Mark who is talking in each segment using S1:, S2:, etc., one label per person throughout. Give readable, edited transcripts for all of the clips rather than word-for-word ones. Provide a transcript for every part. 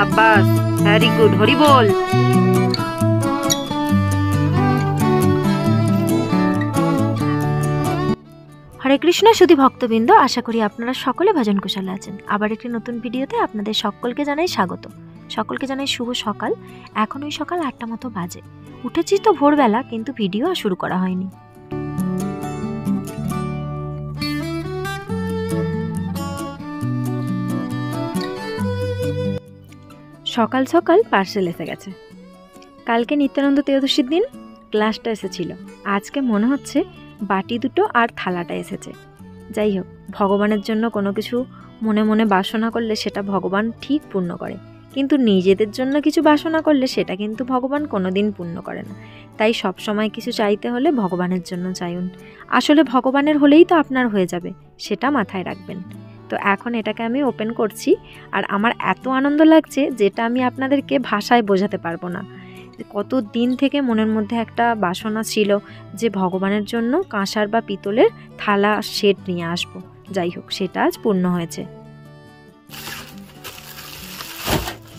S1: সাব্বাস, very good, Hari বল। হরে কৃষ্ণ সুধী ভক্তবৃন্দ, আশা করি আপনারা সকলে ভজন কুশলে আছেন। আবার একটি নতুন ভিডিওতে আপনাদের সকলকে জানাই স্বাগত। সকলকে জানাই শুভ সকাল। এখন ওই সকাল 8টা মতো বাজে। উঠেছি তো ভোরবেলা, কিন্তু ভিডিও আর শুরু করা হয়নি। সকাল সকাল পার্সেল এসে গেছে। কালকে নিত্যানন্দ ত্রয়োদশীর দিন গ্লাসটা এসেছিল, আজকে মনে হচ্ছে বাটি দুটো আর থালাটা এসেছে। যাই হোক, ভগবানের জন্য কোনো কিছু মনে মনে বাসনা করলে সেটা ভগবান ঠিক পূর্ণ করে, কিন্তু নিজেদের জন্য কিছু বাসনা করলে সেটা কিন্তু ভগবান কোনোদিন পূর্ণ করে না। তাই সব সময় কিছু চাইতে হলে ভগবানের জন্য চাইুন। আসলে ভগবানের হলেই তো আপনার হয়ে যাবে, সেটা মাথায় রাখবেন। তো এখন এটাকে আমি ওপেন করছি, আর আমার এত আনন্দ লাগছে যেটা আমি আপনাদেরকে ভাষায় বোঝাতে পারবো না। কত দিন থেকে মনের মধ্যে একটা বাসনা ছিল যে ভগবানের জন্য কাঁসার বা পিতলের থালা সেট নিয়ে আসবো। যাই হোক, সেটা আজ পূর্ণ হয়েছে।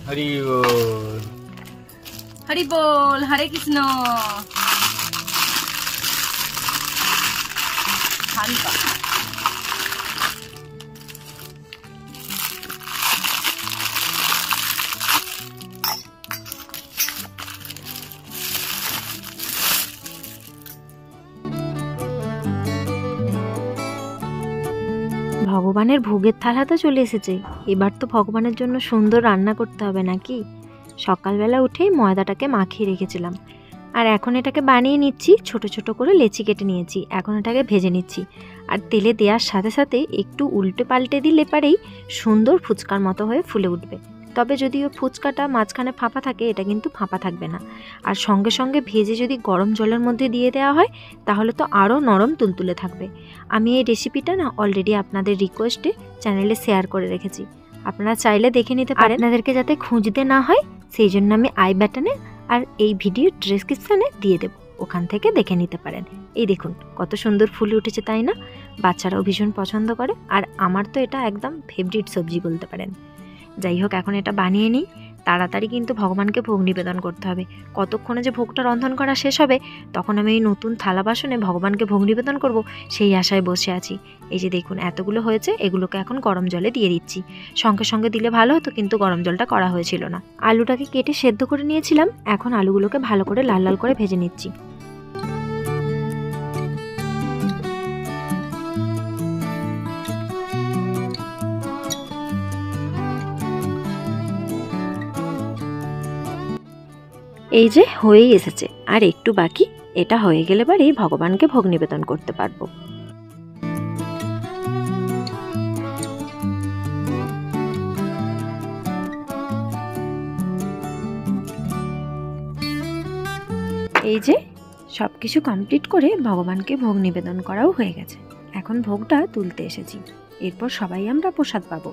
S2: হরি বল,
S1: হরি বল, হরে কৃষ্ণ। ভগবানের ভোগের থালা তো চলে এসেছে, এবার তো ভগবানের জন্য সুন্দর রান্না করতে হবে নাকি। সকালবেলা উঠেই ময়দাটাকে মাখিয়ে রেখেছিলাম, আর এখন এটাকে বানিয়ে নিচ্ছি। ছোট ছোট করে লেচি কেটে নিয়েছি, এখন এটাকে ভেজে নিচ্ছি। আর তেলে দেওয়ার সাথে সাথে একটু উল্টে পাল্টে দিলে পারেই সুন্দর ফুচকার মতো হয়ে ফুলে উঠবে। তবে যদিও ফুচকাটা মাঝখানে ফাঁপা থাকে, এটা কিন্তু ফাঁপা থাকবে না। আর সঙ্গে সঙ্গে ভেজে যদি গরম জলের মধ্যে দিয়ে দেওয়া হয় তাহলে তো আরও নরম তুলতুলে থাকবে। আমি এই রেসিপিটা অলরেডি আপনাদের রিকোয়েস্টে চ্যানেলে শেয়ার করে রেখেছি, আপনারা চাইলে দেখে নিতে পারেন। আপনাদেরকে যাতে খুঁজতে না হয় সেই জন্য আমি আই বাটনে আর এই ভিডিও ডেসক্রিপশানে দিয়ে দেবো, ওখান থেকে দেখে নিতে পারেন। এই দেখুন কত সুন্দর ফুলে উঠেছে, তাই না? বাচ্চারাও ভীষণ পছন্দ করে, আর আমার তো এটা একদম ফেভারিট সবজি বলতে পারেন। যাই হোক, এখন এটা বানিয়ে নিই। তাড়াতাড়ি কিন্তু ভগবানকে ভোগ নিবেদন করতে হবে। কতক্ষণে যে ভোগটা রন্ধন করা শেষ হবে তখন আমি এই নতুন থালা বাসনে ভগবানকে ভোগ নিবেদন করব, সেই আশায় বসে আছি। এই যে দেখুন এতগুলো হয়েছে, এগুলোকে এখন গরম জলে দিয়ে দিচ্ছি। সঙ্গে সঙ্গে দিলে ভালো হতো, কিন্তু গরম জলটা করা হয়েছিল না। আলুটাকে কেটে সেদ্ধ করে নিয়েছিলাম, এখন আলুগুলোকে ভালো করে লাল লাল করে ভেজে নিচ্ছি। এই যে হয়েই এসেছে, আর একটু বাকি। এটা হয়ে গেলে পরেই ভগবানকে ভোগ নিবেদন করতে পারবো। এই যে সব কিছু কমপ্লিট করে ভগবানকে ভোগ নিবেদন করাও হয়ে গেছে। এখন ভোগটা তুলতে এসেছি, এরপর সবাই আমরা প্রসাদ পাবো।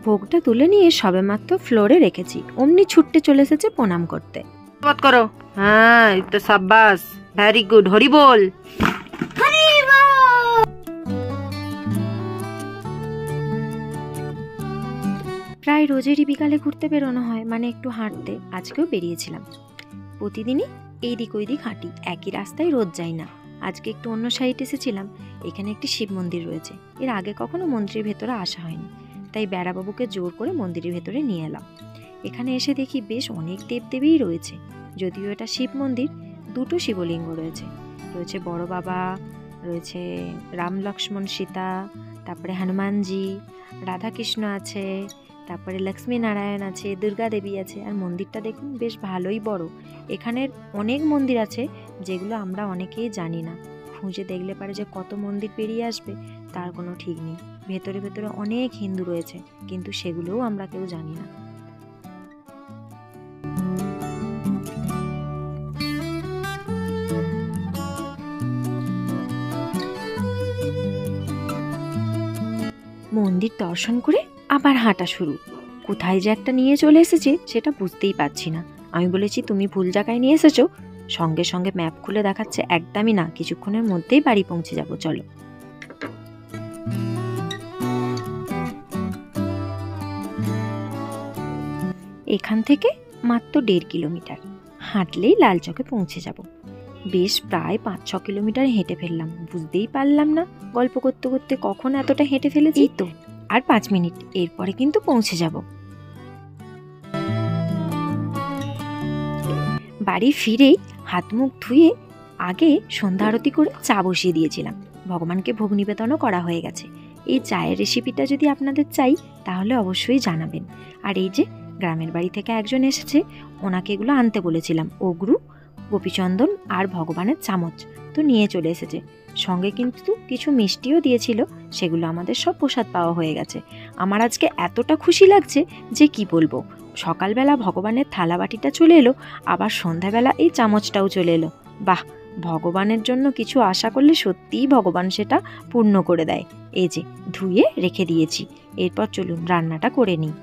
S1: ভোগটা তুলে নিয়ে সবেমাত্র ফ্লোরে রেখেছি, অমনি ছুটতে চলে এসেছে প্রণাম করতে। করো, হ্যাঁ তো সাব্বাস, ভেরি গুড, হরি বল। প্রায় রোজেরই বিকালে ঘুরতে বেরোনো হয়, মানে একটু হাঁটতে। আজকেও বেরিয়েছিলাম। প্রতিদিনই এই দিক ওই দিক হাঁটি, একই রাস্তায় রোজ যাই না। আজকে একটু অন্য সাইড এসেছিলাম। এখানে একটি শিব মন্দির রয়েছে, এর আগে কখনো মন্দিরের ভেতরে আসা হয়নি, তাই বেড়াবাবুকে জোর করে মন্দিরের ভেতরে নিয়ে এলাম। এখানে এসে দেখি বেশ অনেক দেবদেবীই রয়েছে। যদিও এটা শিব মন্দির, দুটো শিবলিঙ্গ রয়েছে। রয়েছে বড় বাবা, রয়েছে রাম লক্ষ্মণ সীতা, তারপরে হনুমানজি, রাধাকৃষ্ণ আছে, তারপরে লক্ষ্মী নারায়ণ আছে, দুর্গা দেবী আছে। আর মন্দিরটা দেখুন বেশ ভালোই বড়। এখানের অনেক মন্দির আছে যেগুলো আমরা অনেকেই জানি না। খুঁজে দেখলে পারে যে কত মন্দির পেরিয়ে আসবে তার কোনো ঠিক নেই। ভেতরে ভেতরে অনেক হিন্দু রয়েছে, কিন্তু সেগুলোও আমরা কেউ জানি না। মন্দির দর্শন করে আবার হাঁটা শুরু। কোথায় যে একটা নিয়ে চলে এসেছে সেটা বুঝতেই পারছি না। আমি বলেছি তুমি ভুল জায়গায় নিয়ে এসেছো, সঙ্গে সঙ্গে ম্যাপ খুলে দেখাচ্ছে একদমই না, কিছুক্ষণের মধ্যেই বাড়ি পৌঁছে যাব। চলো। এখান থেকে মাত্র 1.5 কিলোমিটার হাঁটলেই লালচকে পৌঁছে যাব। বেশ প্রায় 5-6 কিলোমিটার হেঁটে ফেললাম, বুঝতেই পারলাম না গল্প করতে করতে কখন এতটা হেঁটে ফেলেছি। তো আর 5 মিনিট, এরপরে কিন্তু পৌঁছে যাব। বাড়ি ফিরেই হাত মুখ ধুয়ে আগে সন্ধ্যা আরতি করে চা বসিয়ে দিয়েছিলাম। ভগবানকে ভোগ নিবেদনও করা হয়ে গেছে। এই চায়ের রেসিপিটা যদি আপনাদের চাই তাহলে অবশ্যই জানাবেন। আর এই যে গ্রামের বাড়ি থেকে একজন এসেছে, ওনাকে এগুলো আনতে বলেছিলাম, অগরু, গোপীচন্দন আর ভগবানের চামচ তো নিয়ে চলে এসেছে। সঙ্গে কিন্তু কিছু মিষ্টিও দিয়েছিল, সেগুলো আমাদের সব প্রসাদ পাওয়া হয়ে গেছে। আমার আজকে এতটা খুশি লাগছে যে কি বলবো। সকালবেলা ভগবানের থালা বাটিটা চলে এলো, আবার সন্ধ্যাবেলা এই চামচটাও চলে এলো। বাহ, ভগবানের জন্য কিছু আশা করলে সত্যিই ভগবান সেটা পূর্ণ করে দেয়। এই যে ধুয়ে রেখে দিয়েছি, এরপর চলুন রান্নাটা করে নিই।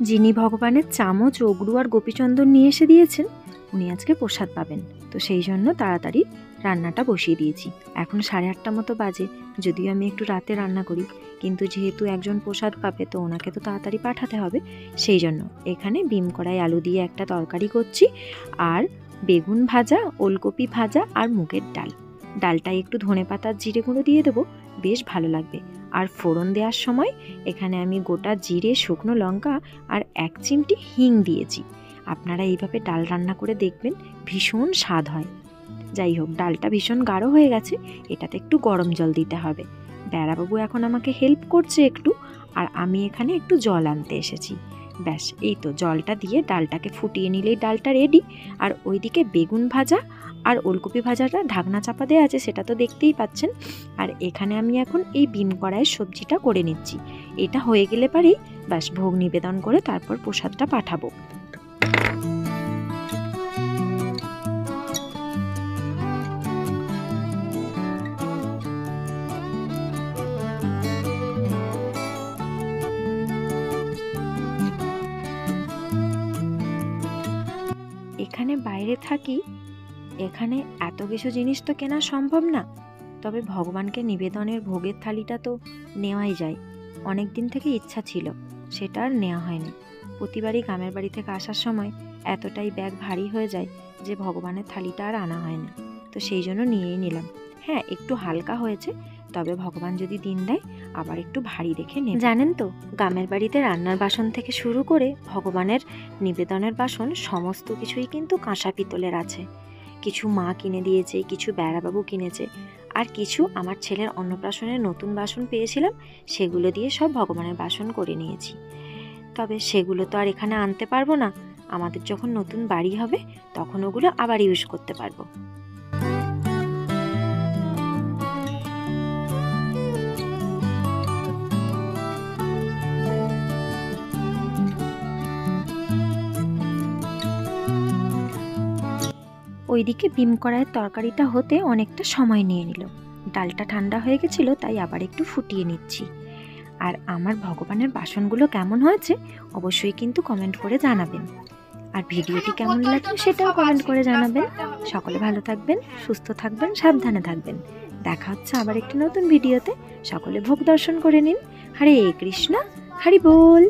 S1: যিনি ভগবানের চামচ, অগরু আর গোপীচন্দন নিয়ে এসে দিয়েছেন, উনি আজকে প্রসাদ পাবেন। তো সেই জন্য তাড়াতাড়ি রান্নাটা বসিয়ে দিয়েছি। এখন 8:30 মতো বাজে, যদিও আমি একটু রাতে রান্না করি, কিন্তু যেহেতু একজন প্রসাদ পাবে তো ওনাকে তো তাড়াতাড়ি পাঠাতে হবে। সেই জন্য এখানে বিম কড়াই আলু দিয়ে একটা তরকারি করছি, আর বেগুন ভাজা, ওলকপি ভাজা আর মুগের ডাল। ডালটায় একটু ধনেপাতা জিরে গুঁড়ো দিয়ে দেবো, বেশ ভালো লাগবে। আর ফোড়ন দেওয়ার সময় এখানে আমি গোটা জিরে, শুকনো লঙ্কা আর 1 চিমটি হিং দিয়েছি। আপনারা এইভাবে ডাল রান্না করে দেখবেন, ভীষণ স্বাদ হয়। যাই হোক, ডালটা ভীষণ গাঢ় হয়ে গেছে, এটাতে একটু গরম জল দিতে হবে। বেড়াবাবু এখন আমাকে হেল্প করছে একটু, আর আমি এখানে একটু জল আনতে এসেছি। ব্যাস, এই তো জলটা দিয়ে ডালটাকে ফুটিয়ে নিলেই ডালটা রেডি। আর ওইদিকে বেগুন ভাজা আর ওলকপি ভাজাটা ঢাকনা চাপা দেওয়া আছে, সেটা তো দেখতেই পাচ্ছেন। আর এখানে আমি এখন এই বিম কড়াইয়ের সবজিটা করে নিচ্ছি। এটা হয়ে গেলে পারেই ব্যাস ভোগ নিবেদন করে তারপর প্রসাদটা পাঠাবো। এখানে বাইরে থাকি, এখানে এত কিছু জিনিস তো কেনা সম্ভব না, তবে ভগবানকে নিবেদনের ভোগের থালিটা তো নেওয়াই যায়। অনেক দিন থেকে ইচ্ছা ছিল, সেটা আর নেওয়া হয়নি। প্রতিবারই গ্রামের বাড়ি থেকে আসার সময় এতটাই ব্যাগ ভারী হয়ে যায় যে ভগবানের থালিটা আর আনা হয় না। তো সেই জন্য নিয়েই নিলাম। হ্যাঁ, একটু হালকা হয়েছে, তবে ভগবান যদি দিন দেয় আবার একটু ভারী দেখে নেব। জানেন তো, গ্রামের বাড়িতে রান্নার বাসন থেকে শুরু করে ভগবানের নিবেদনের বাসন সমস্ত কিছুই কিন্তু কাঁসা পিতলের আছে। কিছু মা কিনে দিয়েছে, কিছু বেড়াবাবু কিনেছে, আর কিছু আমার ছেলের অন্নপ্রাশনের নতুন বাসন পেয়েছিলাম, সেগুলো দিয়ে সব ভগবানের বাসন করে নিয়েছি। তবে সেগুলো তো আর এখানে আনতে পারবো না, আমাদের যখন নতুন বাড়ি হবে তখন ওগুলো আবার ইউজ করতে পারবো। ওইদিকে বিম কড়াইয়ের তরকারিটা হতে অনেকটা সময় নিয়ে নিল। ডালটা ঠান্ডা হয়ে গেছিল, তাই আবার একটু ফুটিয়ে নিচ্ছি। আর আমার ভগবানের বাসনগুলো কেমন হয়েছে অবশ্যই কিন্তু কমেন্ট করে জানাবেন। আর ভিডিওটি কেমন লাগলো সেটাও কমেন্ট করে জানাবেন। সকলে ভালো থাকবেন, সুস্থ থাকবেন, সাবধানে থাকবেন। দেখা হচ্ছে আবার একটি নতুন ভিডিওতে। সকলে ভোগ দর্শন করে নিন। হরে কৃষ্ণ, হরি বল।